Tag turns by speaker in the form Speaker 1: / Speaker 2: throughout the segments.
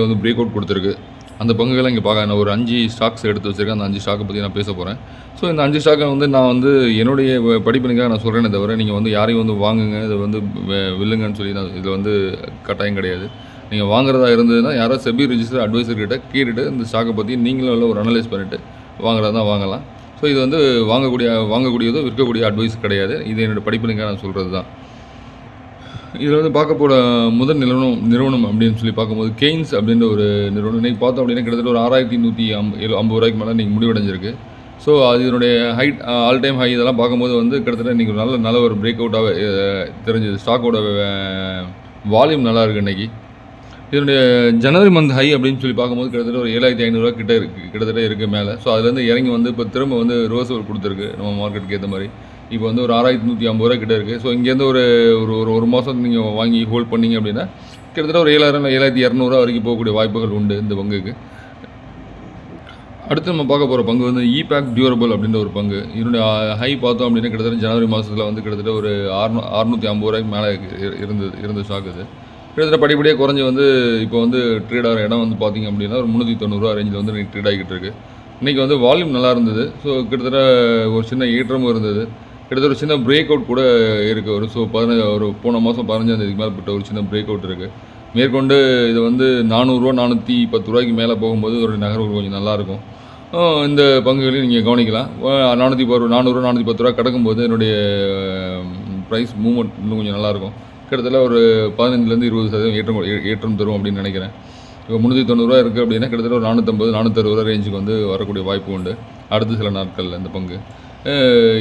Speaker 1: வந்து break out கொடுத்துருக்கு. அந்த பங்குகளை இங்கே பார்க்க நான் ஒரு 5 ஸ்டாக்ஸ் எடுத்து வச்சுருக்கேன். அந்த 5 ஸ்டாக்கை பற்றி நான் பேச போகிறேன். ஸோ இந்த 5 ஸ்டாக்கை வந்து நான் வந்து என்னுடைய படிப்பினுக்காக நான் சொல்கிறேனே தவிர நீங்கள் வந்து யாரையும் வந்து வாங்குங்க, இதை வந்து வில்லுங்கன்னு சொல்லி நான் இதில் வந்து கட்டாயம் கிடையாது. நீங்கள் வாங்குறதா இருந்ததுன்னா யாராவது செபி ரிஜிஸ்டர் அட்வைசர்கிட்ட கேட்டுட்டு இந்த ஸ்டாக்கை பற்றி நீங்களும் ஒரு அனலைஸ் பண்ணிவிட்டு வாங்குறதா தான் வாங்கலாம். ஸோ இது வந்து வாங்கக்கூடியதோ விற்கக்கூடிய அட்வைஸ் கிடையாது. இது என்னோடய படிப்பினுக்காக நான் சொல்கிறது தான். இதில் வந்து பார்க்க போகிற முதல் நிறுவனம் அப்படின்னு சொல்லி பார்க்கும்போது கெய்ன்ஸ் அப்படின்ற ஒரு நிறுவனம். இன்றைக்கி பார்த்தோம் அப்படின்னா கிட்டத்தட்ட ஒரு 6150 ரூபாய்க்கு மேலே இன்றைக்கி முடிவடைஞ்சிருக்கு. ஸோ அதனுடைய ஹைட் ஆல் டைம் ஹை இதெல்லாம் பார்க்கும்போது வந்து கிட்டத்தட்ட இன்றைக்கி ஒரு நல்ல ஒரு பிரேக் அவுட்டாக தெரிஞ்சது. ஸ்டாக்கோட வால்யூம் நல்லா இருக்குது இன்றைக்கி. இதனுடைய ஜனவரி மந்த் ஹை அப்படின்னு சொல்லி பார்க்கும்போது கிட்டத்தட்ட ஒரு 7500 கிட்டத்தட்ட இருக்குது மேலே. ஸோ அதுலேருந்து இறங்கி வந்து இப்போ திரும்ப வந்து ரிவர்சல் கொடுத்துருக்கு நம்ம மார்க்கெட்டுக்கு ஏற்ற மாதிரி. இப்போ வந்து ஒரு 6150 கிட்ட இருக்குது. ஸோ இங்கேருந்து ஒரு மாதம் நீங்கள் வாங்கி ஹோல்ட் பண்ணிங்க அப்படின்னா கிட்டத்தட்ட ஒரு 7000 7200 வரைக்கும் போகக்கூடிய வாய்ப்புகள் உண்டு இந்த பங்குக்கு. அடுத்து நம்ம பார்க்க போகிற பங்கு வந்து இபேக் டியூரபிள் அப்படின்ற ஒரு பங்கு. இதனுடைய ஹை பார்த்தோம் அப்படின்னா கிட்டத்தட்ட ஜனவரி மாதத்தில் வந்து கிட்டத்தட்ட ஒரு 650 ரூபாய்க்கு மேலே இருந்த ஸ்டாக் இது. கிட்டத்தட்ட படிப்படியாக குறைஞ்சி வந்து இப்போ வந்து ட்ரேட் ஆகிற இடம் வந்து பார்த்திங்க அப்படின்னா ஒரு 390 ரேஞ்சில் வந்து இன்றைக்கி ட்ரேட் ஆகிட்டு இருக்குது. இன்றைக்கி வந்து வால்யூம் நல்லா இருந்தது. ஸோ கிட்டத்தட்ட ஒரு சின்ன ஏற்றமும் இருந்தது. கிட்டத்தட்ட ஒரு சின்ன பிரேக் அவுட் கூட இருக்குது. ஒரு போன மாதம் 15ஆம் தேதிக்கு மேலே பட்ட ஒரு சின்ன பிரேக் அவுட் இருக்குது. மேற்கொண்டு இது வந்து 400 410 ரூபாய்க்கு மேலே போகும்போது ஒரு நகர்வு கொஞ்சம் நல்லாயிருக்கும். இந்த பங்குகளையும் நீங்கள் கவனிக்கலாம். 410 410 ரூபா கிடக்கும்போது என்னுடைய ப்ரைஸ் மூவ்மெண்ட் இன்னும் கொஞ்சம் நல்லாயிருக்கும். கிட்டத்தட்ட ஒரு 15-20% ஏற்றம் தரும் அப்படின்னு நினைக்கிறேன். இப்போ 390 ரூபா இருக்குது அப்படின்னா கிட்டத்தட்ட ஒரு 450 460 ரூபா ரேஞ்சுக்கு வந்து வரக்கூடிய வாய்ப்பு உண்டு அடுத்த சில நாட்களில். இந்த பங்கு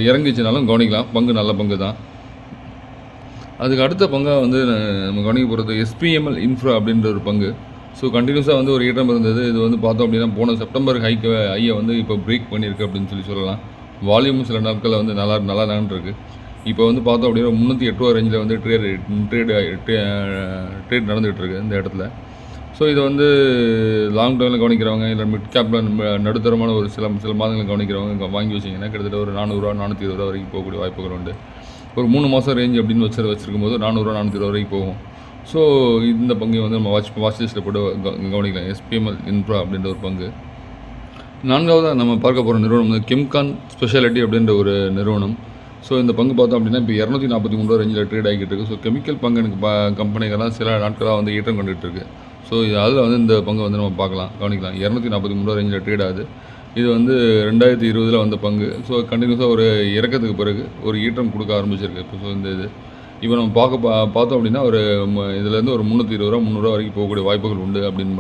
Speaker 1: இறங்கிச்சுனாலும் கவனிக்கலாம். பங்கு நல்ல பங்கு தான். அதுக்கு அடுத்த பங்காக வந்து நம்ம கவனிக்க போகிறது எஸ்பிஎம்எல் இன்ஃப்ரா அப்படின்ற ஒரு பங்கு. ஸோ கண்டினியூஸாக வந்து ஒரு ஏற்றம் இருந்தது. இது வந்து பார்த்தோம் அப்படின்னா போன செப்டம்பர் ஹையை வந்து இப்போ பிரேக் பண்ணியிருக்கு அப்படின்னு சொல்லலாம். வால்யூம் சில நாட்களில் வந்து நல்லா இருக்குது. இப்போ வந்து பார்த்தோம் அப்படின்னா 308 ரூபா ரேஞ்சில் வந்து ட்ரேட் நடந்துகிட்டு இருக்குது இந்த இடத்துல. ஸோ இதை வந்து லாங் டேர்மில் கவனிக்கிறவங்க இல்லை மிட் கேப்பில் நடுத்தரமான ஒரு சில மாதங்கள் கவனிக்கிறவங்க வாங்கி வச்சிங்கன்னா கிட்டத்தட்ட ஒரு 400 420 ரூபா வரைக்கும் போகக்கூடிய வாய்ப்புகள் உண்டு. ஒரு 3 மாதம் ரேஞ்ச் அப்படின்னு வச்சுருக்கும் போது 400 420 வரைக்கும் போகும். ஸோ இந்த பங்கை வந்து நம்ம வாட்ச் லிஸ்ட்டில் போட்டு கவனிக்கலாம். எஸ்பிஎம்எல் இன்ஃப்ரா அப்படின்ற ஒரு பங்கு. நான்காவதாக நம்ம பார்க்க போகிற நிறுவனம் வந்து கெம்கான் ஸ்பெஷாலிட்டி அப்படின்ற ஒரு நிறுவனம். ஸோ இந்த பங்கு பார்த்தோம் அப்படின்னா இப்போ 243 ரூபா ரேஞ்சில் ட்ரேட் ஆகிட்டு இருக்குது. ஸோ கெமிக்கல் பங்கு கம்பெனிகள்லாம் சில நாட்களாக வந்து ஏற்றம் கொண்டுட்டு இருக்குது. ஸோ அதில் வந்து இந்த பங்கு வந்து நம்ம கவனிக்கலாம். 243 ரூபா ரேஞ்சில் ட்ரேட் ஆகுது. இது வந்து 2020 வந்த பங்கு. ஸோ கண்டினியூஸாக ஒரு இறக்கத்துக்கு பிறகு ஒரு ஈற்றம் கொடுக்க ஆரம்பிச்சிருக்கு. இப்போ ஸோ இந்த இப்போ நம்ம பார்த்தோம் அப்படின்னா ஒரு இதுலேருந்து ஒரு 320 ரூபா 300 ரூபா வரைக்கும் போகக்கூடிய வாய்ப்புகள் உண்டு அப்படின்னு